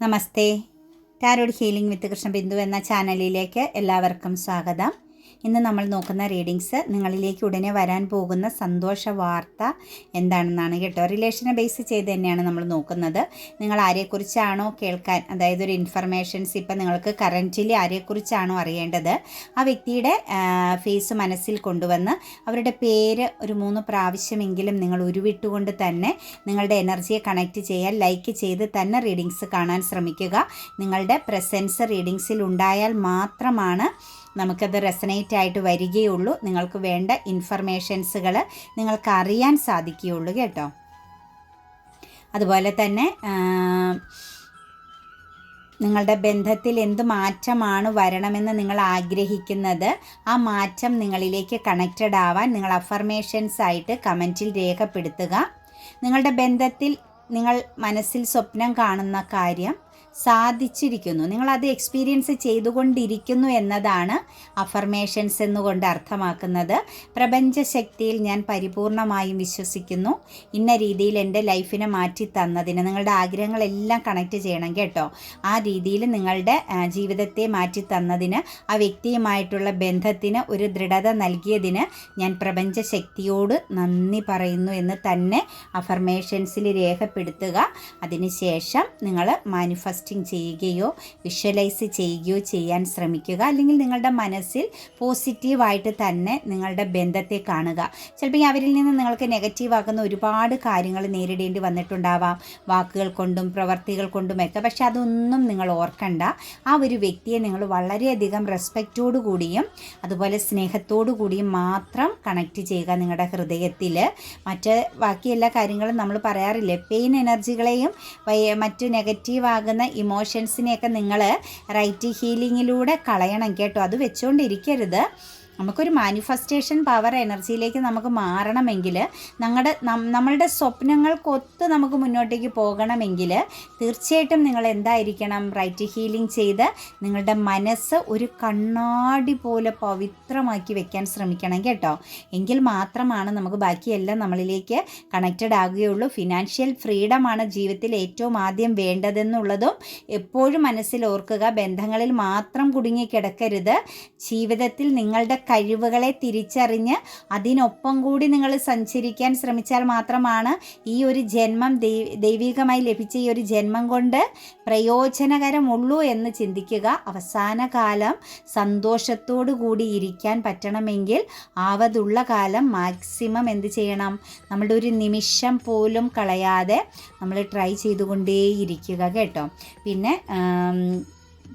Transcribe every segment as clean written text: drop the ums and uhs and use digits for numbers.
നമസ്തേ. Tarot healing വിത്ത് കൃഷ്ണബിന്ദു എന്ന ചാനലിലേക്ക് എല്ലാവർക്കും സ്വാഗതം. ഇന്ന് നമ്മൾ നോക്കുന്ന റീഡിങ്സ് നിങ്ങളിലേക്ക് ഉടനെ വരാൻ പോകുന്ന സന്തോഷ വാർത്ത എന്താണെന്നാണ് കേട്ടോ. റിലേഷനെ ബേസ് ചെയ്ത് തന്നെയാണ് നമ്മൾ നോക്കുന്നത്. നിങ്ങൾ ആരെക്കുറിച്ചാണോ കേൾക്കാൻ, അതായത് ഒരു ഇൻഫർമേഷൻസ് ഇപ്പം നിങ്ങൾക്ക് കറൻറ്റ്ലി ആരെക്കുറിച്ചാണോ അറിയേണ്ടത്, ആ വ്യക്തിയുടെ ഫേസ് മനസ്സിൽ കൊണ്ടുവന്ന് അവരുടെ പേര് ഒരു 3 പ്രാവശ്യമെങ്കിലും നിങ്ങൾ ഉരുവിട്ടുകൊണ്ട് തന്നെ നിങ്ങളുടെ എനർജിയെ കണക്റ്റ് ചെയ്യാൻ ലൈക്ക് ചെയ്ത് തന്നെ റീഡിങ്സ് കാണാൻ ശ്രമിക്കുക. നിങ്ങളുടെ പ്രസൻസ് റീഡിങ്സിൽ ഉണ്ടായാൽ മാത്രമാണ് നമുക്കത് റെസനേറ്റ് ആയിട്ട് വരികയുള്ളൂ. നിങ്ങൾക്ക് വേണ്ട ഇൻഫർമേഷൻസുകൾ നിങ്ങൾക്ക് അറിയാൻ സാധിക്കുകയുള്ളൂ കേട്ടോ. അതുപോലെ തന്നെ നിങ്ങളുടെ ബന്ധത്തിൽ എന്ത് മാറ്റമാണ് വരണമെന്ന് നിങ്ങൾ ആഗ്രഹിക്കുന്നത്, ആ മാറ്റം നിങ്ങളിലേക്ക് കണക്റ്റഡ് ആവാൻ നിങ്ങൾ അഫർമേഷൻസ് ആയിട്ട് കമൻറ്റിൽ രേഖപ്പെടുത്തുക. നിങ്ങളുടെ ബന്ധത്തിൽ നിങ്ങൾ മനസ്സിൽ സ്വപ്നം കാണുന്ന കാര്യം സാധിച്ചിരിക്കുന്നു, നിങ്ങളത് എക്സ്പീരിയൻസ് ചെയ്തുകൊണ്ടിരിക്കുന്നു എന്നതാണ് അഫർമേഷൻസ് എന്നുകൊണ്ട് അർത്ഥമാക്കുന്നത്. പ്രപഞ്ചശക്തിയിൽ ഞാൻ പരിപൂർണമായും വിശ്വസിക്കുന്നു. ഇന്ന രീതിയിൽ എൻ്റെ ലൈഫിനെ മാറ്റി തന്നതിന് നിങ്ങളുടെ ആഗ്രഹങ്ങളെല്ലാം കണക്റ്റ് ചെയ്യണം കേട്ടോ. ആ രീതിയിൽ നിങ്ങളുടെ ജീവിതത്തെ മാറ്റി തന്നതിന്, ആ വ്യക്തിയുമായിട്ടുള്ള ബന്ധത്തിന് ഒരു ദൃഢത നൽകിയതിന് ഞാൻ പ്രപഞ്ചശക്തിയോട് നന്ദി പറയുന്നു എന്ന് തന്നെ അഫർമേഷൻസിൽ രേഖപ്പെടുത്തുക. അതിനുശേഷം നിങ്ങൾ മാനിഫെസ്റ്റ് ചെയ്യുകയോ വിഷ്വലൈസ് ചെയ്യുകയോ ചെയ്യാൻ ശ്രമിക്കുക. അല്ലെങ്കിൽ നിങ്ങളുടെ മനസ്സിൽ പോസിറ്റീവായിട്ട് തന്നെ നിങ്ങളുടെ ബന്ധത്തെ കാണുക. ചിലപ്പോൾ അവരിൽ നിന്ന് നിങ്ങൾക്ക് നെഗറ്റീവാക്കുന്ന ഒരുപാട് കാര്യങ്ങൾ നേരിടേണ്ടി വന്നിട്ടുണ്ടാവാം, വാക്കുകൾ കൊണ്ടും പ്രവർത്തികൾ കൊണ്ടുമൊക്കെ. പക്ഷെ അതൊന്നും നിങ്ങൾ ഓർക്കണ്ട. ആ ഒരു വ്യക്തിയെ നിങ്ങൾ വളരെയധികം റെസ്പെക്റ്റോടു കൂടിയും അതുപോലെ സ്നേഹത്തോടു കൂടിയും മാത്രം കണക്റ്റ് ചെയ്യുക നിങ്ങളുടെ ഹൃദയത്തിൽ. ബാക്കി എല്ലാ കാര്യങ്ങളും നമ്മൾ പറയാറില്ലേ, പെയിൻ എനർജികളെയും മറ്റു നെഗറ്റീവാകുന്ന ഇമോഷൻസിനെയൊക്കെ നിങ്ങൾ റൈറ്റ് ഹീലിങ്ങിലൂടെ കളയണം കേട്ടോ. അത് വെച്ചുകൊണ്ടിരിക്കരുത്. നമുക്കൊരു മാനിഫെസ്റ്റേഷൻ പവർ എനർജിയിലേക്ക് നമുക്ക് മാറണമെങ്കിൽ, നമ്മളുടെ സ്വപ്നങ്ങൾക്കൊത്ത് നമുക്ക് മുന്നോട്ടേക്ക് പോകണമെങ്കിൽ തീർച്ചയായിട്ടും നിങ്ങൾ എന്തായിരിക്കണം, റൈറ്റ് ഹീലിംഗ് ചെയ്ത് നിങ്ങളുടെ മനസ്സ് ഒരു കണ്ണാടി പോലെ പവിത്രമാക്കി വെക്കാൻ ശ്രമിക്കണം കേട്ടോ. എങ്കിൽ മാത്രമാണ് നമുക്ക് ബാക്കിയെല്ലാം നമ്മളിലേക്ക് കണക്റ്റഡ് ആകുകയുള്ളൂ. ഫിനാൻഷ്യൽ ഫ്രീഡമാണ് ജീവിതത്തിൽ ഏറ്റവും ആദ്യം വേണ്ടതെന്നുള്ളതും എപ്പോഴും മനസ്സിൽ ഓർക്കുക. ബന്ധങ്ങളിൽ മാത്രം കുടുങ്ങിക്കിടക്കരുത്. ജീവിതത്തിൽ നിങ്ങളുടെ കഴിവുകളെ തിരിച്ചറിഞ്ഞ് അതിനൊപ്പം കൂടി നിങ്ങൾ സഞ്ചരിക്കാൻ ശ്രമിച്ചാൽ മാത്രമാണ് ഈ ഒരു ജന്മം ദൈവികമായി ലഭിച്ച ഈ ഒരു ജന്മം കൊണ്ട് പ്രയോജനകരമുള്ളൂ എന്ന് ചിന്തിക്കുക. അവസാന കാലം സന്തോഷത്തോടു കൂടി ഇരിക്കാൻ പറ്റണമെങ്കിൽ ആവതുള്ള കാലം മാക്സിമം എന്ത് ചെയ്യണം, നമ്മുടെ ഒരു നിമിഷം പോലും കളയാതെ നമ്മൾ ട്രൈ ചെയ്തുകൊണ്ടേയിരിക്കുക കേട്ടോ. പിന്നെ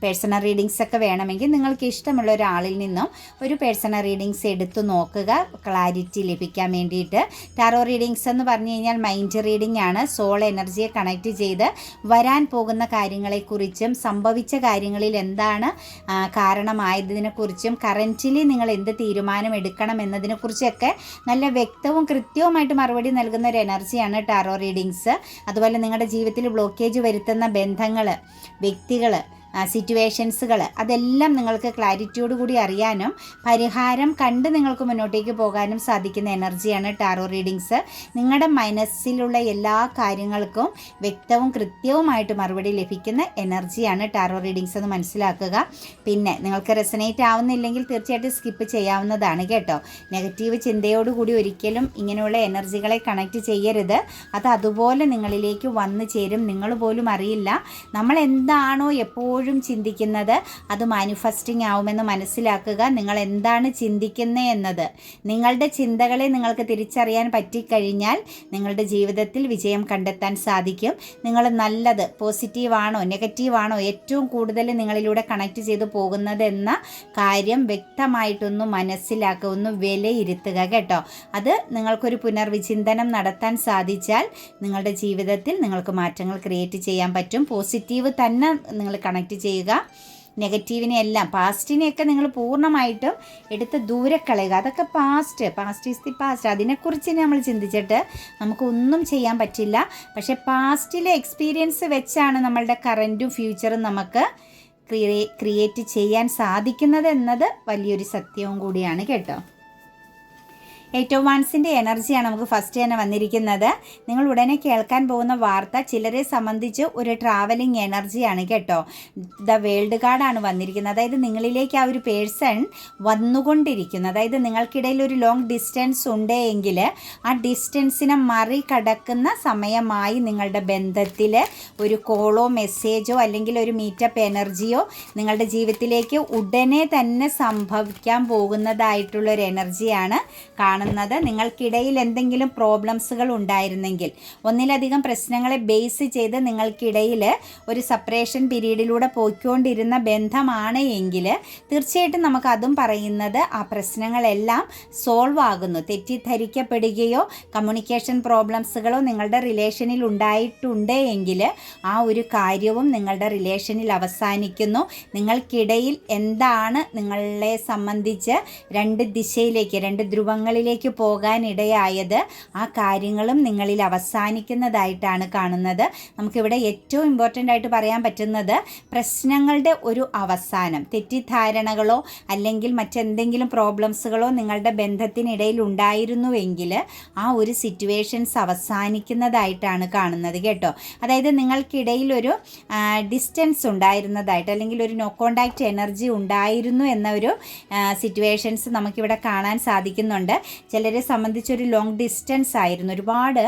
പേഴ്സണൽ റീഡിങ്സ് ഒക്കെ വേണമെങ്കിൽ നിങ്ങൾക്ക് ഇഷ്ടമുള്ള ഒരാളിൽ നിന്നും ഒരു പേഴ്സണൽ റീഡിങ്സ് എടുത്തു നോക്കുക, ക്ലാരിറ്റി ലഭിക്കാൻ വേണ്ടിയിട്ട്. ടാറോ റീഡിങ്സ് എന്ന് പറഞ്ഞു കഴിഞ്ഞാൽ മൈൻഡ് റീഡിംഗ് ആണ്. സോൾ എനർജിയെ കണക്റ്റ് ചെയ്ത് വരാൻ പോകുന്ന കാര്യങ്ങളെക്കുറിച്ചും സംഭവിച്ച കാര്യങ്ങളിൽ എന്താണ് കാരണമായതിനെക്കുറിച്ചും കറൻറ്റ്ലി നിങ്ങൾ എന്ത് തീരുമാനം എടുക്കണം എന്നതിനെക്കുറിച്ചൊക്കെ നല്ല വ്യക്തവും കൃത്യവുമായിട്ട് മറുപടി നൽകുന്ന ഒരു എനർജിയാണ് ടാറോ റീഡിങ്സ്. അതുപോലെ നിങ്ങളുടെ ജീവിതത്തിൽ ബ്ലോക്കേജ് വരുത്തുന്ന ബന്ധങ്ങൾ, വ്യക്തികൾ, സിറ്റുവേഷൻസുകൾ അതെല്ലാം നിങ്ങൾക്ക് ക്ലാരിറ്റിയോട് കൂടി അറിയാനും പരിഹാരം കണ്ട് നിങ്ങൾക്ക് മുന്നോട്ടേക്ക് പോകാനും സാധിക്കുന്ന എനർജിയാണ് ടാറോ റീഡിങ്സ്. നിങ്ങളുടെ മനസ്സിലുള്ള എല്ലാ കാര്യങ്ങൾക്കും വ്യക്തവും കൃത്യവുമായിട്ട് മറുപടി ലഭിക്കുന്ന എനർജിയാണ് ടാറോ റീഡിങ്സ് എന്ന് മനസ്സിലാക്കുക. പിന്നെ നിങ്ങൾക്ക് റെസനേറ്റ് ആവുന്നില്ലെങ്കിൽ തീർച്ചയായിട്ടും സ്കിപ്പ് ചെയ്യാവുന്നതാണ് കേട്ടോ. നെഗറ്റീവ് ചിന്തയോടുകൂടി ഒരിക്കലും ഇങ്ങനെയുള്ള എനർജികളെ കണക്റ്റ് ചെയ്യരുത്. അത് അതുപോലെ നിങ്ങളിലേക്ക് വന്നു ചേരും, നിങ്ങൾ പോലും അറിയില്ല. നമ്മൾ എന്താണോ എപ്പോഴും ചിന്തിക്കുന്നത് അത് മാനിഫെസ്റ്റിംഗ് ആവുമെന്ന് മനസ്സിലാക്കുക. നിങ്ങൾ എന്താണ് ചിന്തിക്കുന്നത് എന്നത്, നിങ്ങളുടെ ചിന്തകളെ നിങ്ങൾക്ക് തിരിച്ചറിയാൻ പറ്റിക്കഴിഞ്ഞാൽ നിങ്ങളുടെ ജീവിതത്തിൽ വിജയം കണ്ടെത്താൻ സാധിക്കും. നിങ്ങൾ നല്ലത് പോസിറ്റീവാണോ നെഗറ്റീവാണോ ഏറ്റവും കൂടുതൽ നിങ്ങളിലൂടെ കണക്റ്റ് ചെയ്ത് പോകുന്നത് എന്ന കാര്യം വ്യക്തമായിട്ടൊന്ന് മനസ്സിലാക്കുക, ഒന്ന് വിലയിരുത്തുക കേട്ടോ. അത് നിങ്ങൾക്കൊരു പുനർവിചിന്തനം നടത്താൻ സാധിച്ചാൽ നിങ്ങളുടെ ജീവിതത്തിൽ നിങ്ങൾക്ക് മാറ്റങ്ങൾ ക്രിയേറ്റ് ചെയ്യാൻ പറ്റും. പോസിറ്റീവ് തന്നെ നിങ്ങൾ കണക്റ്റ് ചെയ്യുക. നെഗറ്റീവിനെ എല്ലാം, പാസ്റ്റിനെയൊക്കെ നിങ്ങൾ പൂർണ്ണമായിട്ടും എടുത്ത് ദൂരെ കളയുക. അതൊക്കെ പാസ്റ്റ് ഈസ് ദി പാസ്റ്റ്. അതിനെക്കുറിച്ച് നമ്മൾ ചിന്തിച്ചിട്ട് നമുക്കൊന്നും ചെയ്യാൻ പറ്റില്ല. പക്ഷേ പാസ്റ്റിലെ എക്സ്പീരിയൻസ് വെച്ചാണ് നമ്മളുടെ കറൻറ്റും ഫ്യൂച്ചറും നമുക്ക് ക്രിയേറ്റ് ചെയ്യാൻ സാധിക്കുന്നത് എന്നത് വലിയൊരു സത്യവും കൂടിയാണ് കേട്ടോ. 8 ഓഫ് വൺസിൻ്റെ എനർജിയാണ് നമുക്ക് ഫസ്റ്റ് തന്നെ വന്നിരിക്കുന്നത്. നിങ്ങൾ ഉടനെ കേൾക്കാൻ പോകുന്ന വാർത്ത ചിലരെ സംബന്ധിച്ച് ഒരു ട്രാവലിംഗ് എനർജിയാണ് കേട്ടോ. ദ വേൾഡ് കാർഡാണ് വന്നിരിക്കുന്നത്. അതായത് നിങ്ങളിലേക്ക് ആ ഒരു പേഴ്സൺ വന്നുകൊണ്ടിരിക്കുന്നു. അതായത് നിങ്ങൾക്കിടയിൽ ഒരു ലോങ് ഡിസ്റ്റൻസ് ഉണ്ട് എങ്കിൽ ആ ഡിസ്റ്റൻസിനെ മറികടക്കുന്ന സമയമായി നിങ്ങളുടെ ബന്ധത്തിൽ ഒരു കോളോ മെസ്സേജോ അല്ലെങ്കിൽ ഒരു മീറ്റപ്പ് എനർജിയോ നിങ്ങളുടെ ജീവിതത്തിലേക്ക് ഉടനെ തന്നെ സംഭവിക്കാൻ പോകുന്നതായിട്ടുള്ളൊരു എനർജിയാണ് കാണുന്നത്. നിങ്ങൾക്കിടയിൽ എന്തെങ്കിലും പ്രോബ്ലംസുകൾ ഉണ്ടായിരുന്നെങ്കിൽ, ഒന്നിലധികം പ്രശ്നങ്ങളെ ബേസ് ചെയ്ത് നിങ്ങൾക്കിടയിൽ ഒരു സെപ്പറേഷൻ പീരീഡിലൂടെ പോയിക്കൊണ്ടിരുന്ന ബന്ധമാണ് എങ്കിൽ തീർച്ചയായിട്ടും നമുക്കതും പറയുന്നത് ആ പ്രശ്നങ്ങളെല്ലാം സോൾവ് ആകുന്നു. തെറ്റിദ്ധരിക്കപ്പെടുകയോ കമ്മ്യൂണിക്കേഷൻ പ്രോബ്ലംസുകളോ നിങ്ങളുടെ റിലേഷനിൽ ഉണ്ടായിട്ടുണ്ട് എങ്കിൽ ആ ഒരു കാര്യവും നിങ്ങളുടെ റിലേഷനിൽ അവസാനിക്കുന്നു. നിങ്ങൾക്കിടയിൽ എന്താണ് നിങ്ങളെ സംബന്ധിച്ച് രണ്ട് ദിശയിലേക്ക്, രണ്ട് ധ്രുവങ്ങളിലേക്ക് പോകാനിടയായത്, ആ കാര്യങ്ങളും നിങ്ങളിൽ അവസാനിക്കുന്നതായിട്ടാണ് കാണുന്നത്. നമുക്കിവിടെ ഏറ്റവും ഇമ്പോർട്ടൻ്റ് ആയിട്ട് പറയാൻ പറ്റുന്നത് പ്രശ്നങ്ങളുടെ ഒരു അവസാനം. തെറ്റിദ്ധാരണകളോ അല്ലെങ്കിൽ മറ്റെന്തെങ്കിലും പ്രോബ്ലംസുകളോ നിങ്ങളുടെ ബന്ധത്തിനിടയിൽ ഉണ്ടായിരുന്നുവെങ്കിൽ ആ ഒരു സിറ്റുവേഷൻസ് അവസാനിക്കുന്നതായിട്ടാണ് കാണുന്നത് കേട്ടോ. അതായത് നിങ്ങൾക്കിടയിൽ ഒരു ഡിസ്റ്റൻസ് ഉണ്ടായിരുന്നതായിട്ട് അല്ലെങ്കിൽ ഒരു നോ കോണ്ടാക്റ്റ് എനർജി ഉണ്ടായിരുന്നു എന്ന ഒരു സിറ്റുവേഷൻസ് നമുക്കിവിടെ കാണാൻ സാധിക്കുന്നുണ്ട്. ചിലരെ സംബന്ധിച്ചൊരു ലോങ് ഡിസ്റ്റൻസ് ആയിരുന്നു. ഒരുപാട്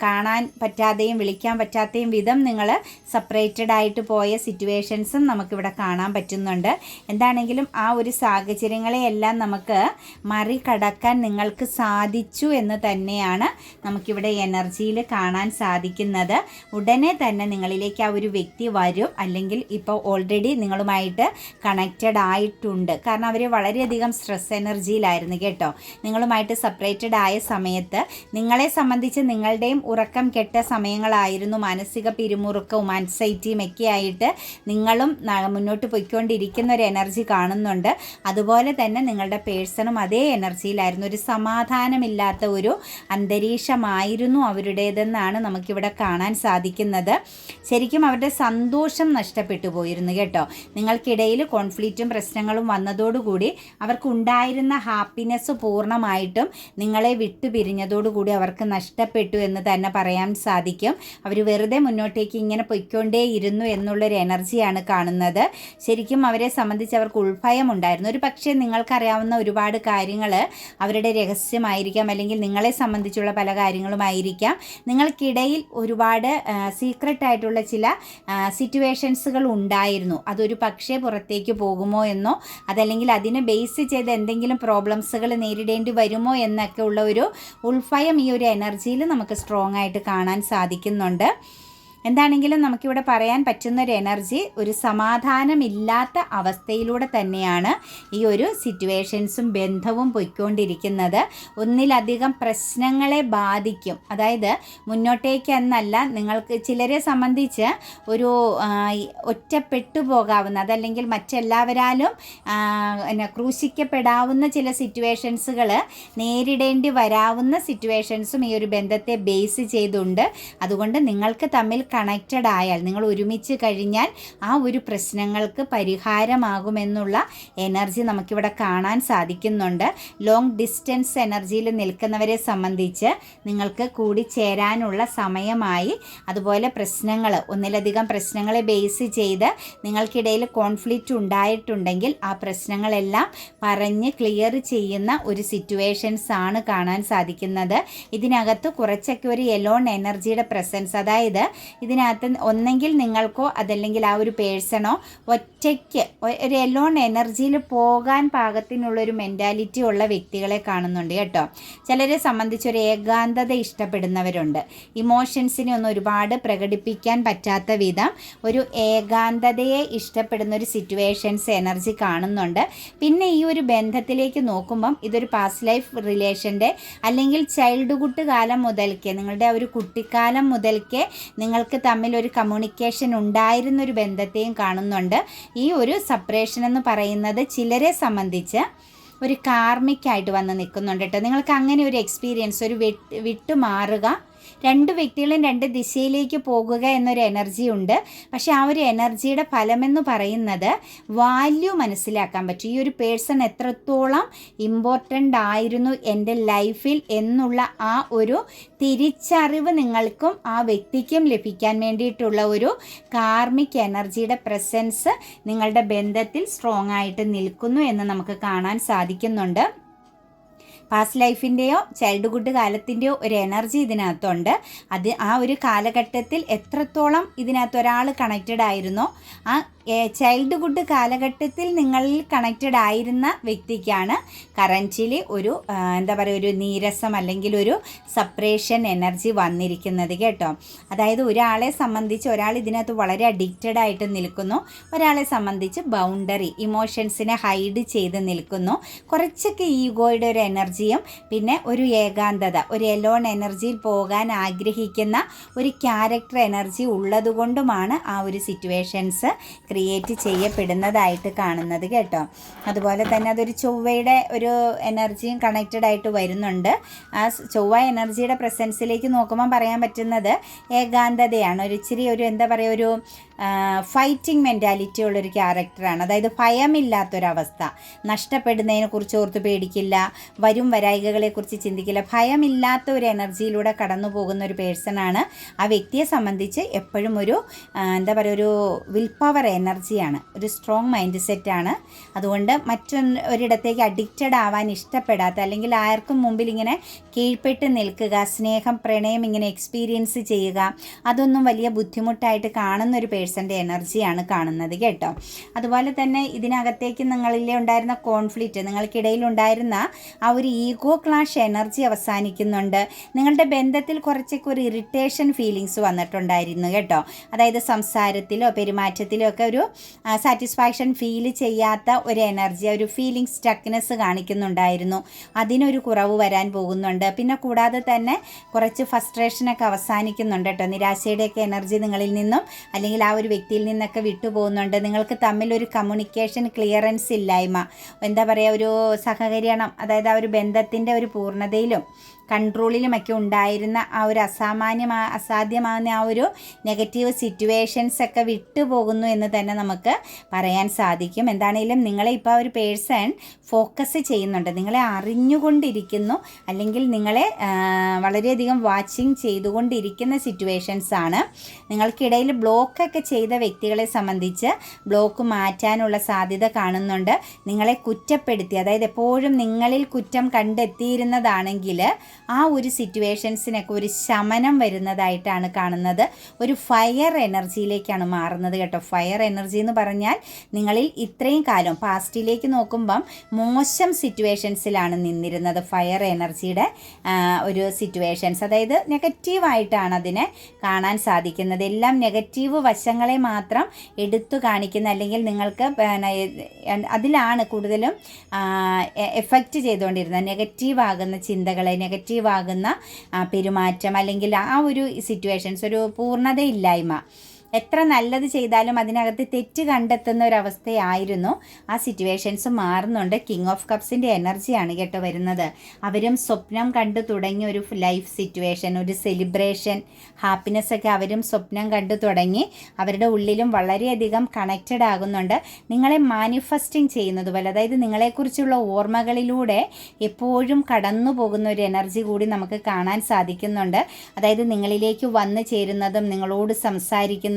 കാണാൻ പറ്റാതെയും വിളിക്കാൻ പറ്റാതെയും വിധം നിങ്ങൾ സെപ്പറേറ്റഡ് ആയിട്ട് പോയ സിറ്റുവേഷൻസും നമുക്കിവിടെ കാണാൻ പറ്റുന്നുണ്ട്. എന്താണെങ്കിലും ആ ഒരു സാഹചര്യങ്ങളെയെല്ലാം നമുക്ക് മറികടക്കാൻ നിങ്ങൾക്ക് സാധിച്ചു എന്ന് തന്നെയാണ് നമുക്കിവിടെ എനർജിയിൽ കാണാൻ സാധിക്കുന്നത്. ഉടനെ തന്നെ നിങ്ങളിലേക്ക് ആ ഒരു വ്യക്തി വരും, അല്ലെങ്കിൽ ഇപ്പോൾ ഓൾറെഡി നിങ്ങളുമായിട്ട് കണക്റ്റഡ് ആയിട്ടുണ്ട്. കാരണം അവർ വളരെയധികം സ്ട്രെസ് എനർജിയിലായിരുന്നു കേട്ടോ. നിങ്ങളുമായിട്ട് സെപ്പറേറ്റഡ് ആയ സമയത്ത് നിങ്ങളെ സംബന്ധിച്ച് നിങ്ങളുടെയും ഉറക്കം കെട്ട സമയങ്ങളായിരുന്നു. മാനസിക പിരിമുറുക്കവും ആൻസൈറ്റിയും ഒക്കെ ആയിട്ട് നിങ്ങളും മുന്നോട്ട് പോയിക്കൊണ്ടിരിക്കുന്ന ഒരു എനർജി കാണുന്നുണ്ട്. അതുപോലെ തന്നെ നിങ്ങളുടെ പേഴ്സണും അതേ എനർജിയിലായിരുന്നു. ഒരു സമാധാനമില്ലാത്ത ഒരു അന്തരീക്ഷമായിരുന്നു അവരുടേതെന്നാണ് നമുക്കിവിടെ കാണാൻ സാധിക്കുന്നത്. ശരിക്കും അവരുടെ സന്തോഷം നഷ്ടപ്പെട്ടു പോയിരുന്നു കേട്ടോ. നിങ്ങൾക്കിടയിൽ കോൺഫ്ലിക്റ്റും പ്രശ്നങ്ങളും വന്നതോടുകൂടി അവർക്കുണ്ടായിരുന്ന ഹാപ്പിനെസ് പൂർണ്ണമായിട്ടും നിങ്ങളെ വിട്ടുപിരിഞ്ഞതോടുകൂടി അവർക്ക് നഷ്ടപ്പെട്ടു എന്ന് തന്നെ പറയാൻ സാധിക്കും. അവർ വെറുതെ മുന്നോട്ടേക്ക് ഇങ്ങനെ പൊയ്ക്കൊണ്ടേയിരുന്നു എന്നുള്ളൊരു എനർജിയാണ് കാണുന്നത്. ശരിക്കും അവരെ സംബന്ധിച്ച് അവർക്ക് ഉൾഭയം ഉണ്ടായിരുന്നു. ഒരു പക്ഷേ നിങ്ങൾക്കറിയാവുന്ന ഒരുപാട് കാര്യങ്ങൾ അവരുടെ രഹസ്യമായിരിക്കാം, അല്ലെങ്കിൽ നിങ്ങളെ സംബന്ധിച്ചുള്ള പല കാര്യങ്ങളുമായിരിക്കാം. നിങ്ങൾക്കിടയിൽ ഒരുപാട് സീക്രട്ട് ആയിട്ടുള്ള ചില സിറ്റുവേഷൻസുകൾ ഉണ്ടായിരുന്നു. അതൊരു പക്ഷേ പുറത്തേക്ക് പോകുമോ എന്നോ അതല്ലെങ്കിൽ അതിനെ ബേസ് ചെയ്ത് എന്തെങ്കിലും പ്രോബ്ലംസുകൾ നേരിടേണ്ടി വരുമോ എന്നൊക്കെ ഉള്ള ഒരു ഉൾഭയം ഈ ഒരു എനർജിയിൽ നമുക്ക് സ്ട്രോങ് ആയിട്ട് കാണാൻ സാധിക്കുന്നുണ്ട്. എന്താണെങ്കിലും നമുക്കിവിടെ പറയാൻ പറ്റുന്നൊരു എനർജി ഒരു സമാധാനമില്ലാത്ത അവസ്ഥയിലൂടെ തന്നെയാണ് ഈ ഒരു സിറ്റുവേഷൻസും ബന്ധവും പൊയ്ക്കൊണ്ടിരിക്കുന്നത്. ഒന്നിലധികം പ്രശ്നങ്ങളെ ബാധിക്കും. അതായത് മുന്നോട്ടേക്ക് എന്നല്ല, നിങ്ങൾക്ക് ചിലരെ സംബന്ധിച്ച് ഒരു ഒറ്റപ്പെട്ടു പോകാവുന്ന അതല്ലെങ്കിൽ മറ്റെല്ലാവരാലും ക്രൂശിക്കപ്പെടാവുന്ന ചില സിറ്റുവേഷൻസുകൾ നേരിടേണ്ടി വരാവുന്ന സിറ്റുവേഷൻസും ഈ ഒരു ബന്ധത്തെ ബേസ് ചെയ്തുണ്ട്. അതുകൊണ്ട് നിങ്ങൾക്ക് തമ്മിൽ കണക്റ്റഡ് ആയാൽ, നിങ്ങൾ ഒരുമിച്ച് കഴിഞ്ഞാൽ ആ ഒരു പ്രശ്നങ്ങൾക്ക് പരിഹാരമാകുമെന്നുള്ള എനർജി നമുക്കിവിടെ കാണാൻ സാധിക്കുന്നുണ്ട്. ലോങ് ഡിസ്റ്റൻസ് എനർജിയിൽ നിൽക്കുന്നവരെ സംബന്ധിച്ച് നിങ്ങൾക്ക് കൂടി ചേരാനുള്ള സമയമായി. അതുപോലെ പ്രശ്നങ്ങൾ, ഒന്നിലധികം പ്രശ്നങ്ങളെ ബേസ് ചെയ്ത് നിങ്ങൾക്കിടയിൽ കോൺഫ്ലിക്റ്റ് ഉണ്ടായിട്ടുണ്ടെങ്കിൽ ആ പ്രശ്നങ്ങളെല്ലാം പറഞ്ഞ് ക്ലിയർ ചെയ്യുന്ന ഒരു സിറ്റുവേഷൻസ് ആണ് കാണാൻ സാധിക്കുന്നത്. ഇതിനകത്ത് കുറച്ചൊക്കെ ഒരു എലോൺ എനർജിയുടെ പ്രസൻസ്, അതായത് ഇതിനകത്ത് ഒന്നെങ്കിൽ നിങ്ങൾക്കോ അതല്ലെങ്കിൽ ആ ഒരു പേഴ്സണോ ഒറ്റയ്ക്ക് ഒരു എലോൺ എനർജിയിൽ പോകാൻ പാകത്തിനുള്ളൊരു മെൻറ്റാലിറ്റി ഉള്ള വ്യക്തികളെ കാണുന്നുണ്ട് കേട്ടോ. ചിലരെ സംബന്ധിച്ചൊരു ഏകാന്തത ഇഷ്ടപ്പെടുന്നവരുണ്ട്. ഇമോഷൻസിനെ ഒന്നും ഒരുപാട് പ്രകടിപ്പിക്കാൻ പറ്റാത്ത വിധം ഒരു ഏകാന്തതയെ ഇഷ്ടപ്പെടുന്ന ഒരു സിറ്റുവേഷൻസ് എനർജി കാണുന്നുണ്ട്. പിന്നെ ഈ ഒരു ബന്ധത്തിലേക്ക് നോക്കുമ്പം ഇതൊരു പാസ്റ്റ് ലൈഫ് റിലേഷൻ്റെ അല്ലെങ്കിൽ ചൈൽഡ്ഹുഡ് കാലം മുതൽക്കേ, നിങ്ങളുടെ ഒരു കുട്ടിക്കാലം മുതൽക്കേ നിങ്ങൾക്ക് തമ്മിൽ ഒരു കമ്മ്യൂണിക്കേഷൻ ഉണ്ടായിരുന്നൊരു ബന്ധത്തെയും കാണുന്നുണ്ട്. ഈ ഒരു സെപ്പറേഷൻ എന്ന് പറയുന്നത് ചിലരെ സംബന്ധിച്ച് ഒരു കാർമിക്കായിട്ട് വന്ന് നിൽക്കുന്നുണ്ട് കേട്ടോ. നിങ്ങൾക്ക് അങ്ങനെ ഒരു എക്സ്പീരിയൻസ്, ഒരു വിട്ടുമാറുക രണ്ട് വ്യക്തികളും രണ്ട് ദിശയിലേക്ക് പോകുക എന്നൊരു എനർജി ഉണ്ട്. പക്ഷെ ആ ഒരു എനർജിയുടെ ഫലമെന്ന് പറയുന്നത് വാല്യൂ മനസ്സിലാക്കാൻ പറ്റും. ഈ ഒരു പേഴ്സൺ എത്രത്തോളം ഇമ്പോർട്ടൻ്റ് ആയിരുന്നു എൻ്റെ ലൈഫിൽ എന്നുള്ള ആ ഒരു തിരിച്ചറിവ് നിങ്ങൾക്കും ആ വ്യക്തിക്കും ലഭിക്കാൻ വേണ്ടിയിട്ടുള്ള ഒരു കാർമിക് എനർജിയുടെ പ്രസൻസ് നിങ്ങളുടെ ബന്ധത്തിൽ സ്ട്രോങ് ആയിട്ട് നിൽക്കുന്നു എന്ന് നമുക്ക് കാണാൻ സാധിക്കുന്നുണ്ട്. പാസ്റ്റ് ലൈഫിൻ്റെയോ ചൈൽഡ്ഹുഡ് കാലത്തിൻ്റെയോ ഒരു എനർജി ഇതിനകത്തുണ്ട്. അത് ആ ഒരു കാലഘട്ടത്തിൽ എത്രത്തോളം ഇതിനകത്ത് ഒരാൾ കണക്റ്റഡ് ആയിരുന്നോ ആ ചൈൽഡ്ഹുഡ് കാലഘട്ടത്തിൽ നിങ്ങളിൽ കണക്റ്റഡ് ആയിരുന്ന വ്യക്തിക്കാണ് കറൻറ്റിലി ഒരു എന്താ പറയുക ഒരു നീരസം അല്ലെങ്കിൽ ഒരു സെപ്പറേഷൻ എനർജി വന്നിരിക്കുന്നത് കേട്ടോ. അതായത് ഒരാളെ സംബന്ധിച്ച് ഒരാൾ ഇതിനകത്ത് വളരെ അഡിക്റ്റഡ് ആയിട്ട് നിൽക്കുന്നു, ഒരാളെ സംബന്ധിച്ച് ബൗണ്ടറി ഇമോഷൻസിനെ ഹൈഡ് ചെയ്ത് നിൽക്കുന്നു. കുറച്ചൊക്കെ ഈഗോയുടെ ഒരു എനർജിയും പിന്നെ ഒരു ഏകാന്തത ഒരു എലോൺ എനർജിയിൽ പോകാൻ ആഗ്രഹിക്കുന്ന ഒരു ക്യാരക്ടർ എനർജി ഉള്ളതുകൊണ്ടുമാണ് ആ ഒരു സിറ്റുവേഷൻസ് ക്രിയേറ്റ് ചെയ്യപ്പെടുന്നതായിട്ട് കാണുന്നത് കേട്ടോ. അതുപോലെ തന്നെ അതൊരു ചൊവ്വയുടെ ഒരു എനർജിയും കണക്റ്റഡ് ആയിട്ട് വരുന്നുണ്ട്. ആ ചൊവ്വ എനർജിയുടെ പ്രസൻസിലേക്ക് നോക്കുമ്പോൾ പറയാൻ പറ്റുന്നത് ഏകാന്തതയാണ്. ഒരു ഇച്ചിരി ഒരു എന്താ പറയുക ഒരു ഫൈറ്റിംഗ് മെൻറ്റാലിറ്റി ഉള്ളൊരു ക്യാരക്ടറാണ്. അതായത് ഭയമില്ലാത്തൊരവസ്ഥ, നഷ്ടപ്പെടുന്നതിനെ കുറിച്ച് ഓർത്ത് പേടിക്കില്ല, വരും വരായികകളെക്കുറിച്ച് ചിന്തിക്കില്ല, ഭയമില്ലാത്ത ഒരു എനർജിയിലൂടെ കടന്നു പോകുന്ന ഒരു പേഴ്സണാണ്. ആ വ്യക്തിയെ സംബന്ധിച്ച് എപ്പോഴും ഒരു എന്താ പറയുക ഒരു വിൽ പവർ എനർജിയാണ്, ഒരു സ്ട്രോങ് മൈൻഡ് സെറ്റാണ്. അതുകൊണ്ട് ഒരിടത്തേക്ക് അഡിക്റ്റഡ് ആവാൻ ഇഷ്ടപ്പെടാത്ത അല്ലെങ്കിൽ ആർക്കും മുമ്പിൽ ഇങ്ങനെ കീഴ്പ്പെട്ട് നിൽക്കുക, സ്നേഹം പ്രണയം ഇങ്ങനെ എക്സ്പീരിയൻസ് ചെയ്യുക, അതൊന്നും വലിയ ബുദ്ധിമുട്ടായിട്ട് കാണുന്നൊരു പേഴ്സൻ്റെ എനർജിയാണ് കാണുന്നത് കേട്ടോ. അതുപോലെ തന്നെ ഇതിനകത്തേക്ക് നിങ്ങളിലെ ഉണ്ടായിരുന്ന കോൺഫ്ലിക്റ്റ്, നിങ്ങൾക്കിടയിലുണ്ടായിരുന്ന ആ ഒരു ഈഗോ ക്ലാഷ് എനർജി അവസാനിക്കുന്നുണ്ട്. നിങ്ങളുടെ ബന്ധത്തിൽ കുറച്ചൊക്കെ ഒരു ഇറിറ്റേഷൻ ഫീലിങ്സ് വന്നിട്ടുണ്ടായിരുന്നു കേട്ടോ. അതായത് സംസാരത്തിലോ പെരുമാറ്റത്തിലോ ഒക്കെ ഒരു സാറ്റിസ്ഫാക്ഷൻ ഫീൽ ചെയ്യാത്ത ഒരു എനർജി, ഒരു ഫീലിംഗ് സ്റ്റക്നെസ് കാണിക്കുന്നുണ്ടായിരുന്നു. അതിനൊരു കുറവ് വരാൻ പോകുന്നുണ്ട്. പിന്നെ കൂടാതെ തന്നെ കുറച്ച് ഫ്രസ്ട്രേഷനൊക്കെ അവസാനിക്കുന്നുണ്ട് കേട്ടോ. നിരാശയുടെയൊക്കെ എനർജി നിങ്ങളിൽ നിന്നും അല്ലെങ്കിൽ ആ ഒരു വ്യക്തിയിൽ നിന്നൊക്കെ വിട്ടുപോകുന്നുണ്ട്. നിങ്ങൾക്ക് തമ്മിലൊരു കമ്മ്യൂണിക്കേഷൻ ക്ലിയറൻസ് ഇല്ലായ്മ, എന്താ പറയുക ഒരു സഹകരണം, അതായത് ആ ഒരു ബന്ധത്തിൻ്റെ ഒരു പൂർണ്ണതയിലും കൺട്രോളിലുമൊക്കെ ഉണ്ടായിരുന്ന ആ ഒരു അസാധ്യമാകുന്ന ആ ഒരു നെഗറ്റീവ് സിറ്റുവേഷൻസ് ഒക്കെ വിട്ടുപോകുന്നു എന്ന് തന്നെ നമുക്ക് പറയാൻ സാധിക്കും. എന്താണെങ്കിലും നിങ്ങളെ ഇപ്പോൾ ഒരു പേഴ്സൺ ഫോക്കസ് ചെയ്യുന്നുണ്ട്, നിങ്ങളെ അറിഞ്ഞുകൊണ്ടിരിക്കുന്നു അല്ലെങ്കിൽ നിങ്ങളെ വളരെയധികം വാച്ചിങ് ചെയ്തുകൊണ്ടിരിക്കുന്ന സിറ്റുവേഷൻസാണ്. നിങ്ങൾക്കിടയിൽ ബ്ലോക്കൊക്കെ ചെയ്ത വ്യക്തികളെ സംബന്ധിച്ച് ബ്ലോക്ക് മാറ്റാനുള്ള സാധ്യത കാണുന്നുണ്ട്. നിങ്ങളെ കുറ്റപ്പെടുത്തി, അതായത് എപ്പോഴും നിങ്ങളിൽ കുറ്റം കണ്ടെത്തിയിരുന്നതാണെങ്കിൽ ആ ഒരു സിറ്റുവേഷൻസിനൊക്കെ ഒരു ശമനം വരുന്നതായിട്ടാണ് കാണുന്നത്. ഒരു ഫയർ എനർജിയിലേക്കാണ് മാറുന്നത് കേട്ടോ. ഫയർ എനർജി എന്ന് പറഞ്ഞാൽ നിങ്ങളിൽ ഇത്രയും കാലം പാസ്റ്റിലേക്ക് നോക്കുമ്പം മോശം സിറ്റുവേഷൻസിലാണ് നിന്നിരുന്നത്. ഫയർ എനർജിയുടെ ഒരു സിറ്റുവേഷൻസ്, അതായത് നെഗറ്റീവായിട്ടാണ് അതിനെ കാണാൻ സാധിക്കുന്നത്. എല്ലാം നെഗറ്റീവ് വശങ്ങളെ മാത്രം എടുത്തു കാണിക്കുന്ന അല്ലെങ്കിൽ നിങ്ങൾക്ക് അതിലാണ് കൂടുതലും എഫക്റ്റ് ചെയ്തുകൊണ്ടിരുന്നത്. നെഗറ്റീവാകുന്ന ചിന്തകളെ, നെഗറ്റീവാകുന്ന പെരുമാറ്റം അല്ലെങ്കിൽ ആ ഒരു സിറ്റുവേഷൻസ്, ഒരു പൂർണ്ണതയില്ലായ്മ, എത്ര നല്ലത് ചെയ്താലും അതിനകത്ത് തെറ്റ് കണ്ടെത്തുന്ന ഒരവസ്ഥയായിരുന്നു. ആ സിറ്റുവേഷൻസ് മാറുന്നുണ്ട്. കിങ് ഓഫ് കപ്സിൻ്റെ എനർജിയാണ് കേട്ടോ വരുന്നത്. അവരും സ്വപ്നം കണ്ടു തുടങ്ങി ഒരു ലൈഫ് സിറ്റുവേഷൻ, ഒരു സെലിബ്രേഷൻ, ഹാപ്പിനെസ്സൊക്കെ അവരും സ്വപ്നം കണ്ടു തുടങ്ങി. അവരുടെ ഉള്ളിലും വളരെയധികം കണക്റ്റഡ് ആകുന്നുണ്ട്. നിങ്ങളെ മാനിഫെസ്റ്റിംഗ് ചെയ്യുന്നത് പോലെ, അതായത് നിങ്ങളെക്കുറിച്ചുള്ള ഓർമ്മകളിലൂടെ എപ്പോഴും കടന്നു പോകുന്ന ഒരു എനർജി കൂടി നമുക്ക് കാണാൻ സാധിക്കുന്നുണ്ട്. അതായത് നിങ്ങളിലേക്ക് വന്നു ചേരുന്നതും നിങ്ങളോട് സംസാരിക്കുന്നതും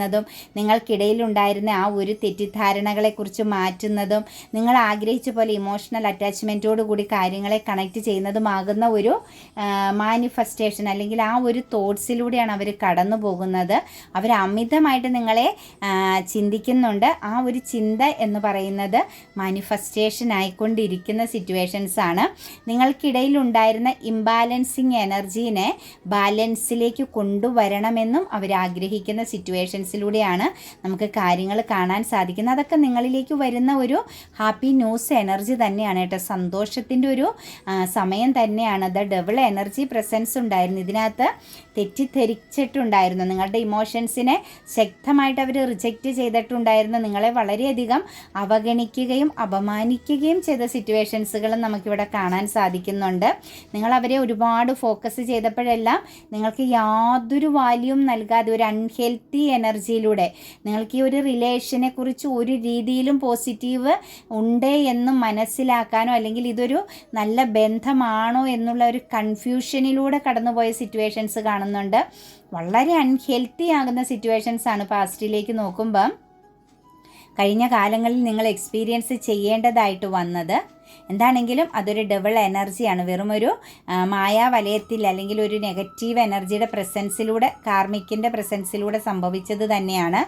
നിങ്ങൾക്കിടയിലുണ്ടായിരുന്ന ആ ഒരു തെറ്റിദ്ധാരണകളെക്കുറിച്ച് മാറ്റുന്നതും നിങ്ങൾ ആഗ്രഹിച്ച പോലെ ഇമോഷണൽ അറ്റാച്ച്മെൻറ്റോട് കൂടി കാര്യങ്ങളെ കണക്ട് ചെയ്യുന്നതുമാകുന്ന ഒരു മാനിഫെസ്റ്റേഷൻ അല്ലെങ്കിൽ ആ ഒരു തോട്ട്സിലൂടെയാണ് അവർ കടന്നു പോകുന്നത്. അവർ അമിതമായിട്ട് നിങ്ങളെ ചിന്തിക്കുന്നുണ്ട്. ആ ഒരു ചിന്ത എന്ന് പറയുന്നത് മാനിഫെസ്റ്റേഷൻ ആയിക്കൊണ്ടിരിക്കുന്ന സിറ്റുവേഷൻസാണ്. നിങ്ങൾക്കിടയിലുണ്ടായിരുന്ന ഇംബാലൻസിങ് എനർജീനെ ബാലൻസിലേക്ക് കൊണ്ടുവരണമെന്നും അവർ ആഗ്രഹിക്കുന്ന സിറ്റുവേഷൻസിലൂടെയാണ് നമുക്ക് കാര്യങ്ങൾ കാണാൻ സാധിക്കുന്നത്. അതൊക്കെ നിങ്ങളിലേക്ക് വരുന്ന ഒരു ഹാപ്പി ന്യൂസ് എനർജി തന്നെയാണ് കേട്ടോ. സന്തോഷത്തിൻ്റെ ഒരു സമയം തന്നെയാണ്. ദ ഡബിൾ എനർജി പ്രസൻസ് ഉണ്ടായിരുന്നു ഇതിനകത്ത്. തെറ്റിദ്ധരിച്ചിട്ടുണ്ടായിരുന്നു, നിങ്ങളുടെ ഇമോഷൻസിനെ ശക്തമായിട്ട് അവർ റിജക്റ്റ് ചെയ്തിട്ടുണ്ടായിരുന്നു, നിങ്ങളെ വളരെയധികം അവഗണിക്കുകയും അപമാനിക്കുകയും ചെയ്ത സിറ്റുവേഷൻസുകളും നമുക്കിവിടെ കാണാൻ സാധിക്കുന്നുണ്ട്. നിങ്ങൾ അവരെ ഒരുപാട് ഫോക്കസ് ചെയ്തപ്പോഴെല്ലാം നിങ്ങൾക്ക് യാതൊരു വാല്യൂം നൽകാതെ ഒരു അൺഹെൽത്തി എനർജിയിലൂടെ നിങ്ങൾക്ക് ഈ ഒരു റിലേഷനെ കുറിച്ച് ഒരു രീതിയിലും പോസിറ്റീവ് ഉണ്ട് എന്നും മനസ്സിലാക്കാനോ അല്ലെങ്കിൽ ഇതൊരു നല്ല ബന്ധമാണോ എന്നുള്ള ഒരു കൺഫ്യൂഷനിലൂടെ കടന്നുപോയ സിറ്റുവേഷൻസ് കാണുന്നുണ്ട്. വളരെ അൺഹെൽത്തി ആകുന്ന സിറ്റുവേഷൻസ് ആണ് പാസ്റ്റിലേക്ക് നോക്കുമ്പം കഴിഞ്ഞ കാലങ്ങളിൽ നിങ്ങൾ എക്സ്പീരിയൻസ് ചെയ്യേണ്ടതായിട്ട് വന്നത്. എന്താണെങ്കിലും അതൊരു ഡബിൾ എനർജിയാണ്, വെറുമൊരു മായാവലയത്തിൽ അല്ലെങ്കിൽ ഒരു നെഗറ്റീവ് എനർജിയുടെ പ്രസൻസിലൂടെ, കാർമിക്കിൻ്റെ പ്രസൻസിലൂടെ സംഭവിച്ചത് തന്നെയാണ്.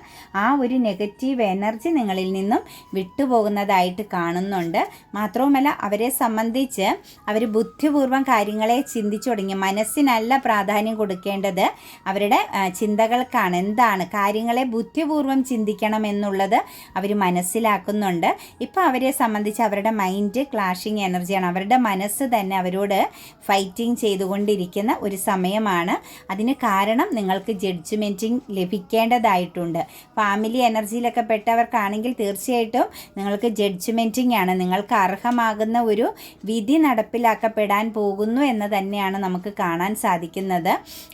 ആ ഒരു നെഗറ്റീവ് എനർജി നിങ്ങളിൽ നിന്നും വിട്ടുപോകുന്നതായിട്ട് കാണുന്നുണ്ട്. മാത്രവുമല്ല അവരെ സംബന്ധിച്ച് അവർ ബുദ്ധിപൂർവ്വം കാര്യങ്ങളെ ചിന്തിച്ചു തുടങ്ങി. മനസ്സിനല്ല പ്രാധാന്യം കൊടുക്കേണ്ടത്, അവരുടെ ചിന്തകൾക്കാണ്. എന്താണ് കാര്യങ്ങളെ ബുദ്ധിപൂർവ്വം ചിന്തിക്കണം എന്നുള്ളത് അവർ മനസ്സിലാക്കുന്നുണ്ട്. ഇപ്പോൾ അവരെ സംബന്ധിച്ച് അവരുടെ മൈൻഡ് ക്ലാഷിങ് എനർജിയാണ്. അവരുടെ മനസ്സ് തന്നെ അവരോട് ഫൈറ്റിംഗ് ചെയ്തുകൊണ്ടിരിക്കുന്ന ഒരു സമയമാണ്. അതിന് കാരണം നിങ്ങൾക്ക് ജഡ്ജ്മെൻറ്റിങ് ലഭിക്കേണ്ടതായിട്ടുണ്ട്. ഫാമിലി എനർജിയിലൊക്കെ പെട്ടവർക്കാണെങ്കിൽ തീർച്ചയായിട്ടും നിങ്ങൾക്ക് ജഡ്ജ്മെൻറ്റിങ് ആണ്. നിങ്ങൾക്ക് അർഹമാകുന്ന ഒരു വിധി നടപ്പിലാക്കപ്പെടാൻ പോകുന്നു എന്ന് തന്നെയാണ് നമുക്ക് കാണാൻ സാധിക്കുന്നത്.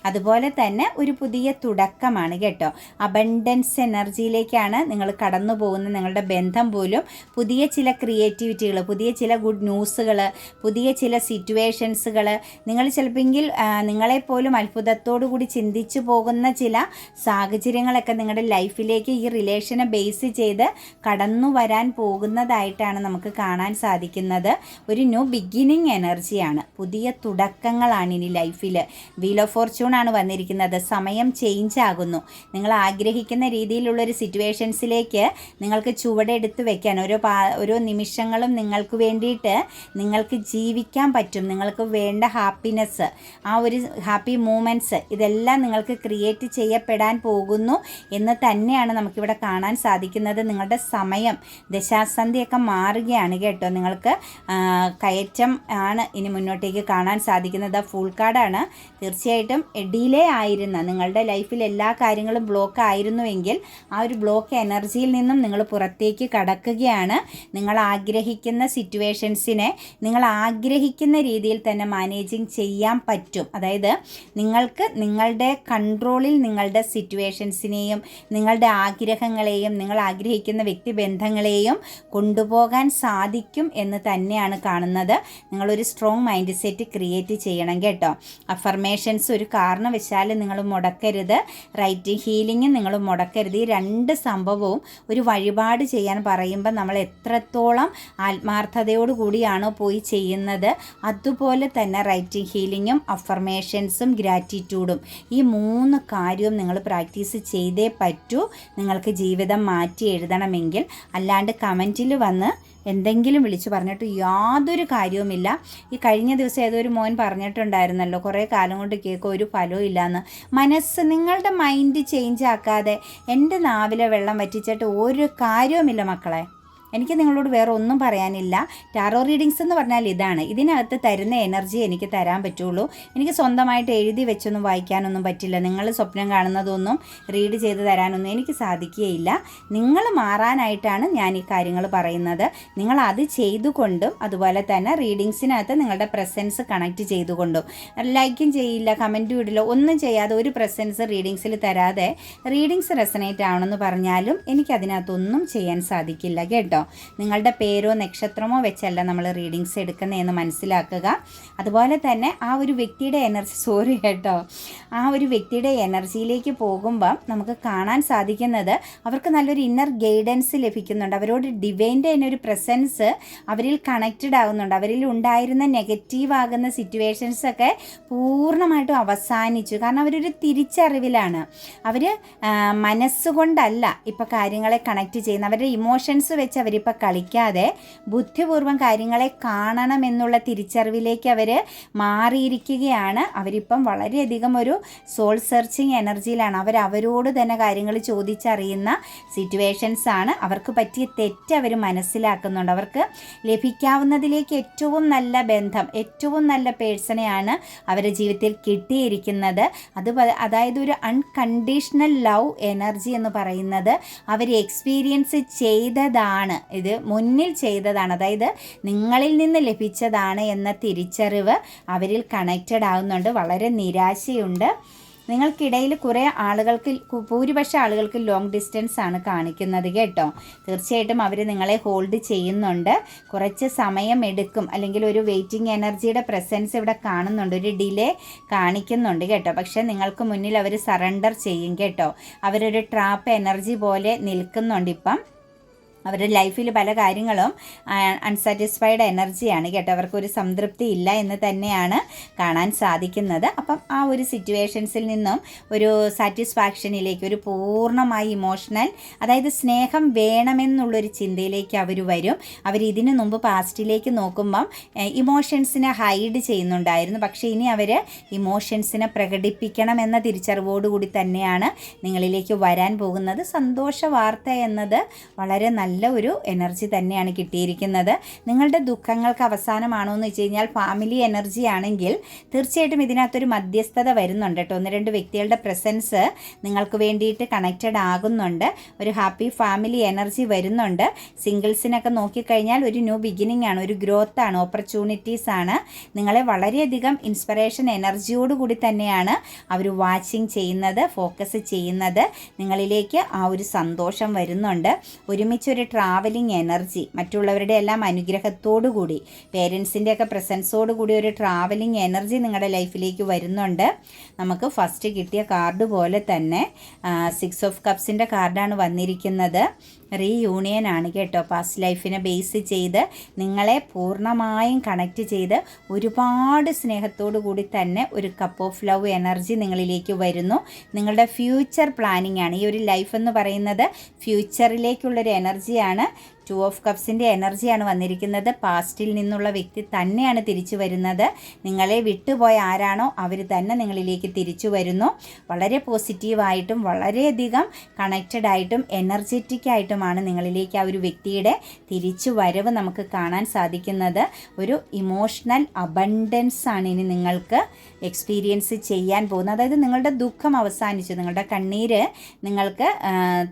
അതുപോലെ തന്നെ ഒരു പുതിയ തുടക്കമാണ് കേട്ടോ. അബണ്ടൻസ് എനർജിയിലേക്കാണ് നിങ്ങൾ കടന്നു പോകുന്നത്. നിങ്ങളുടെ ബന്ധം പോലും പുതിയ ചില ക്രിയേറ്റിവിറ്റികൾ, പുതിയ ചില ഗുഡ് ന്യൂസുകൾ, പുതിയ ചില സിറ്റുവേഷൻസുകൾ, നിങ്ങൾ ചിലപ്പോൾ നിങ്ങളെപ്പോലും അത്ഭുതത്തോടു കൂടി ചിന്തിച്ചു പോകുന്ന ചില സാഹചര്യങ്ങളൊക്കെ നിങ്ങളുടെ ലൈഫിലേക്ക് ഈ റിലേഷനെ ബേസ് ചെയ്ത് കടന്നു വരാൻ പോകുന്നതായിട്ടാണ് നമുക്ക് കാണാൻ സാധിക്കുന്നത്. ഒരു ന്യൂ ബിഗിനിങ് എനർജിയാണ്, പുതിയ തുടക്കങ്ങളാണ് ഇനി ലൈഫിൽ. വീൽ ഓഫ് ഫോർച്യൂൺ ആണ് വന്നിരിക്കുന്നത്. സമയം ചേഞ്ച് ആകുന്നു. നിങ്ങൾ ആഗ്രഹിക്കുന്ന രീതിയിലുള്ളൊരു സിറ്റുവേഷൻസിലേക്ക് നിങ്ങൾക്ക് ചുവടെടുത്ത് വയ്ക്കാൻ ഓരോ നിമിഷങ്ങളും നിങ്ങൾക്ക് വേണ്ടിയിട്ട് നിങ്ങൾക്ക് ജീവിക്കാൻ പറ്റും. നിങ്ങൾക്ക് വേണ്ട ഹാപ്പിനെസ്, ആ ഒരു ഹാപ്പി മൂമെൻറ്റ്സ്, ഇതെല്ലാം നിങ്ങൾക്ക് ക്രിയേറ്റ് ചെയ്യപ്പെടാൻ പോകുന്നു എന്ന് തന്നെയാണ് നമുക്കിവിടെ കാണാൻ സാധിക്കുന്നത്. നിങ്ങളുടെ സമയം ദശാസന്ധിയൊക്കെ മാറുകയാണ് കേട്ടോ. നിങ്ങൾക്ക് കയറ്റം ആണ് ഇനി മുന്നോട്ടേക്ക് കാണാൻ സാധിക്കുന്നത്. ഫുൾ കാർഡാണ്. തീർച്ചയായിട്ടും ഡിലേ ആയിരുന്ന നിങ്ങളുടെ ലൈഫിൽ എല്ലാ കാര്യങ്ങളും ബ്ലോക്ക് ആയിരുന്നുവെങ്കിൽ ആ ഒരു ബ്ലോക്ക് എനർജിയിൽ നിന്നും നിങ്ങൾ പുറത്തേക്ക് കടക്കുകയാണ്. നിങ്ങൾ ആഗ്രഹിക്കുന്ന സിറ്റുവേഷൻസിനെ നിങ്ങൾ ആഗ്രഹിക്കുന്ന രീതിയിൽ തന്നെ മാനേജിങ് ചെയ്യാൻ പറ്റും. അതായത് നിങ്ങൾക്ക് നിങ്ങളുടെ കൺട്രോളിൽ നിങ്ങളുടെ സിറ്റുവേഷൻസിനെയും നിങ്ങളുടെ ആഗ്രഹങ്ങളെയും നിങ്ങൾ ആഗ്രഹിക്കുന്ന വ്യക്തിബന്ധങ്ങളെയും കൊണ്ടുപോകാൻ സാധിക്കും എന്ന് തന്നെയാണ് കാണുന്നത്. നിങ്ങളൊരു സ്ട്രോങ് മൈൻഡ് സെറ്റ് ക്രിയേറ്റ് ചെയ്യണം കേട്ടോ. അഫർമേഷൻസ് ഒരു കാരണവശാലും നിങ്ങൾ മുടക്കരുത്. റൈറ്റിംഗ് ഹീലിംഗ് നിങ്ങൾ മുടക്കരുത്. ഈ രണ്ട് സംഭവവും ഒരു വഴിപാട് ചെയ്യാൻ പറയുമ്പോൾ നമ്മൾ എത്രത്തോളം ആത്മാർത്ഥതയോട് കൂടിയാണോ പോയി ചെയ്യുന്നത്, അതുപോലെ തന്നെ റൈറ്റിംഗ് ഹീലിങ്ങും അഫർമേഷൻസും ഗ്രാറ്റിറ്റ്യൂഡും, ഈ 3 കാര്യവും നിങ്ങൾ പ്രാക്ടീസ് ചെയ്തേ പറ്റൂ നിങ്ങൾക്ക് ജീവിതം മാറ്റി എഴുതണമെങ്കിൽ. അല്ലാണ്ട് കമൻറ്റിൽ വന്ന് എന്തെങ്കിലും വിളിച്ചു പറഞ്ഞിട്ട് യാതൊരു കാര്യവുമില്ല. ഈ കഴിഞ്ഞ ദിവസം ഏതൊരു മോൻ പറഞ്ഞിട്ടുണ്ടായിരുന്നല്ലോ, കുറേ കാലം കൊണ്ട് കേൾക്കുക ഒരു ഫലവും ഇല്ലയെന്ന്. നിങ്ങളുടെ മൈൻഡ് ചേഞ്ച് ആക്കാതെ എൻ്റെ നാവിലെ വെള്ളം വറ്റിച്ചിട്ട് ഒരു കാര്യവുമില്ല മക്കളെ. എനിക്ക് നിങ്ങളോട് വേറെ ഒന്നും പറയാനില്ല. ടാറോ റീഡിങ്സ് എന്ന് പറഞ്ഞാൽ ഇതാണ്. ഇതിനകത്ത് തരുന്ന എനർജി എനിക്ക് തരാൻ പറ്റുള്ളൂ. എനിക്ക് സ്വന്തമായിട്ട് എഴുതി വെച്ചൊന്നും വായിക്കാനൊന്നും പറ്റില്ല. നിങ്ങൾ സ്വപ്നം കാണുന്നതൊന്നും റീഡ് ചെയ്ത് തരാനൊന്നും എനിക്ക് സാധിക്കുകയില്ല. നിങ്ങൾ മാറാനായിട്ടാണ് ഞാൻ ഈ കാര്യങ്ങൾ പറയുന്നത്. നിങ്ങൾ അത് ചെയ്തുകൊണ്ടും അതുപോലെ തന്നെ റീഡിങ്സിനകത്ത് നിങ്ങളുടെ പ്രസൻസ് കണക്റ്റ് ചെയ്തുകൊണ്ടും, ലൈക്കും ചെയ്യില്ല, കമൻറ്റും ഇടില്ല, ഒന്നും ചെയ്യാതെ ഒരു പ്രസൻസ് റീഡിങ്സിൽ തരാതെ റീഡിങ്സ് റെസനേറ്റ് ആവണമെന്ന് പറഞ്ഞാലും എനിക്കതിനകത്തൊന്നും ചെയ്യാൻ സാധിക്കില്ല കേട്ടോ. നിങ്ങളുടെ പേരോ നക്ഷത്രമോ വെച്ചല്ല നമ്മൾ റീഡിങ്സ് എടുക്കുന്നതെന്ന് മനസ്സിലാക്കുക. അതുപോലെ തന്നെ ആ ഒരു വ്യക്തിയുടെ എനർജി കേട്ടോ, ആ ഒരു വ്യക്തിയുടെ എനർജിയിലേക്ക് പോകുമ്പം നമുക്ക് കാണാൻ സാധിക്കുന്നത് അവർക്ക് നല്ലൊരു ഇന്നർ ഗൈഡൻസ് ലഭിക്കുന്നുണ്ട്. അവരോട് ഡിവൈൻ്റെ തന്നെ ഒരു പ്രസൻസ് അവരിൽ കണക്റ്റഡ് ആകുന്നുണ്ട്. അവരിൽ ഉണ്ടായിരുന്ന നെഗറ്റീവ് ആകുന്ന സിറ്റുവേഷൻസൊക്കെ പൂർണ്ണമായിട്ടും അവസാനിച്ചു. കാരണം അവരൊരു തിരിച്ചറിവിലാണ്. അവർ മനസ്സുകൊണ്ടല്ല ഇപ്പോൾ കാര്യങ്ങളെ കണക്റ്റ് ചെയ്യുന്നത്, അവരുടെ ഇമോഷൻസ് വെച്ച് അവർ അവരിപ്പോൾ കളിക്കാതെ ബുദ്ധിപൂർവ്വം കാര്യങ്ങളെ കാണണമെന്നുള്ള തിരിച്ചറിവിലേക്ക് അവർ മാറിയിരിക്കുകയാണ്. അവരിപ്പം വളരെയധികം ഒരു സോൾ സെർച്ചിങ് എനർജിയിലാണ്. അവരോട് തന്നെ കാര്യങ്ങൾ ചോദിച്ചറിയുന്ന സിറ്റുവേഷൻസ് ആണ്. അവർക്ക് പറ്റിയ തെറ്റ് അവർ മനസ്സിലാക്കുന്നുണ്ട്. അവർക്ക് ലഭിക്കാവുന്നതിലേക്ക് ഏറ്റവും നല്ല ബന്ധം, ഏറ്റവും നല്ല പേഴ്സണെയാണ് അവരുടെ ജീവിതത്തിൽ കിട്ടിയിരിക്കുന്നത്. അതായത് ഒരു അൺകണ്ടീഷണൽ ലവ് എനർജി എന്ന് പറയുന്നത് അവർ എക്സ്പീരിയൻസ് ചെയ്തതാണ്, ഇത് മുന്നിൽ ചെയ്തതാണ്, അതായത് നിങ്ങളിൽ നിന്ന് ലഭിച്ചതാണ് എന്ന തിരിച്ചറിവ് അവരിൽ കണക്റ്റഡ് ആകുന്നുണ്ട്. വളരെ നിരാശയുണ്ട്. നിങ്ങൾക്കിടയിൽ കുറേ ആളുകൾക്ക്, ഭൂരിപക്ഷം ആളുകൾക്ക് ലോങ് ഡിസ്റ്റൻസ് ആണ് കാണിക്കുന്നത് കേട്ടോ. തീർച്ചയായിട്ടും അവർ നിങ്ങളെ ഹോൾഡ് ചെയ്യുന്നുണ്ട്. കുറച്ച് സമയം എടുക്കും, അല്ലെങ്കിൽ ഒരു വെയിറ്റിംഗ് എനർജിയുടെ പ്രസൻസ് ഇവിടെ കാണുന്നുണ്ട്, ഒരു ഡിലേ കാണിക്കുന്നുണ്ട് കേട്ടോ. പക്ഷേ നിങ്ങൾക്ക് മുന്നിൽ അവർ സറണ്ടർ ചെയ്യും കേട്ടോ. അവരൊരു ട്രാപ്പ് എനർജി പോലെ നിൽക്കുന്നുണ്ട് ഇപ്പം. അവരുടെ ലൈഫിൽ പല കാര്യങ്ങളും അൺസാറ്റിസ്ഫൈഡ് എനർജിയാണ് കേട്ടോ. അവർക്കൊരു സംതൃപ്തി ഇല്ല എന്ന് തന്നെയാണ് കാണാൻ സാധിക്കുന്നത്. അപ്പം ആ ഒരു സിറ്റുവേഷൻസിൽ നിന്നും ഒരു സാറ്റിസ്ഫാക്ഷനിലേക്ക്, ഒരു പൂർണ്ണമായി ഇമോഷണൽ, അതായത് സ്നേഹം വേണമെന്നുള്ളൊരു ചിന്തയിലേക്ക് അവർ വരും. ഇതിനു മുമ്പ് പാസ്റ്റിലേക്ക് നോക്കുമ്പം ഇമോഷൻസിനെ ഹൈഡ് ചെയ്യുന്നുണ്ടായിരുന്നു. പക്ഷേ ഇനി അവർ ഇമോഷൻസിനെ പ്രകടിപ്പിക്കണം എന്ന തിരിച്ചറിവോടുകൂടി തന്നെയാണ് നിങ്ങളിലേക്ക് വരാൻ പോകുന്നത്. സന്തോഷ വാർത്ത എന്നത് വളരെ നല്ല ഒരു എനർജി തന്നെയാണ് കിട്ടിയിരിക്കുന്നത്. നിങ്ങളുടെ ദുഃഖങ്ങൾക്ക് അവസാനമാണോ എന്ന് വെച്ച് കഴിഞ്ഞാൽ ഫാമിലി എനർജി ആണെങ്കിൽ തീർച്ചയായിട്ടും ഇതിനകത്തൊരു മധ്യസ്ഥത വരുന്നുണ്ട് കേട്ടോ. 1-2 വ്യക്തികളുടെ പ്രസൻസ് നിങ്ങൾക്ക് വേണ്ടിയിട്ട് കണക്റ്റഡ് ആകുന്നുണ്ട്. ഒരു ഹാപ്പി ഫാമിലി എനർജി വരുന്നുണ്ട്. സിംഗിൾസിനൊക്കെ നോക്കിക്കഴിഞ്ഞാൽ ഒരു ന്യൂ ബിഗിനിങ് ആണ്, ഒരു ഗ്രോത്ത് ആണ്, ഓപ്പർച്യൂണിറ്റീസ് ആണ്. നിങ്ങളെ വളരെയധികം ഇൻസ്പിറേഷൻ എനർജിയോടുകൂടി തന്നെയാണ് അവർ വാച്ചിങ് ചെയ്യുന്നത്, ഫോക്കസ് ചെയ്യുന്നത്. നിങ്ങളിലേക്ക് ആ ഒരു സന്തോഷം വരുന്നുണ്ട്. ഒരുമിച്ചൊരു ട്രാവലിംഗ് എനർജി, മറ്റുള്ളവരുടെ എല്ലാം അനുഗ്രഹത്തോടു കൂടി, പേരൻസിൻ്റെ ഒക്കെ പ്രസൻസോടു കൂടി ഒരു ട്രാവലിംഗ് എനർജി നിങ്ങളുടെ ലൈഫിലേക്ക് വരുന്നുണ്ട്. നമുക്ക് ഫസ്റ്റ് കിട്ടിയ കാർഡ് പോലെ തന്നെ 6 ഓഫ് കപ്സിൻ്റെ കാർഡാണ് വന്നിരിക്കുന്നത്. റീയൂണിയൻ ആണ് കേട്ടോ. പാസ്റ്റ് ലൈഫിനെ ബേസ് ചെയ്ത് നിങ്ങളെ പൂർണ്ണമായും കണക്റ്റ് ചെയ്ത് ഒരുപാട് സ്നേഹത്തോടു കൂടി തന്നെ ഒരു കപ്പ് ഓഫ് ലവ് എനർജി നിങ്ങളിലേക്ക് വരുന്നു. നിങ്ങളുടെ ഫ്യൂച്ചർ പ്ലാനിങ് ആണ്. ഈ ഒരു ലൈഫ് എന്ന് പറയുന്നത് ഫ്യൂച്ചറിലേക്കുള്ളൊരു എനർജിയാണ്. 2 ഓഫ് കപ്സിൻ്റെ എനർജിയാണ് വന്നിരിക്കുന്നത്. പാസ്റ്റിൽ നിന്നുള്ള വ്യക്തി തന്നെയാണ് തിരിച്ചു വരുന്നത്. നിങ്ങളെ വിട്ടുപോയ ആരാണോ അവർ തന്നെ നിങ്ങളിലേക്ക് തിരിച്ചു വരുന്നു. വളരെ പോസിറ്റീവായിട്ടും വളരെയധികം കണക്റ്റഡ് ആയിട്ടും എനർജറ്റിക് ആയിട്ടുമാണ് നിങ്ങളിലേക്ക് ആ ഒരു വ്യക്തിയുടെ തിരിച്ചു വരവ് നമുക്ക് കാണാൻ സാധിക്കുന്നത്. ഒരു ഇമോഷണൽ അബണ്ടൻസ് ആണ് ഇനി നിങ്ങൾക്ക് എക്സ്പീരിയൻസ് ചെയ്യാൻ പോകുന്നത്. അതായത് നിങ്ങളുടെ ദുഃഖം അവസാനിച്ചു, നിങ്ങളുടെ കണ്ണീര് നിങ്ങൾക്ക്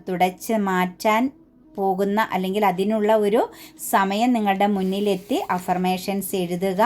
തുടച്ച് മാറ്റാൻ പോകുന്ന, അല്ലെങ്കിൽ അതിനുള്ള ഒരു സമയം നിങ്ങളുടെ മുന്നിലെത്തി. അഫർമേഷൻസ് എഴുതുക.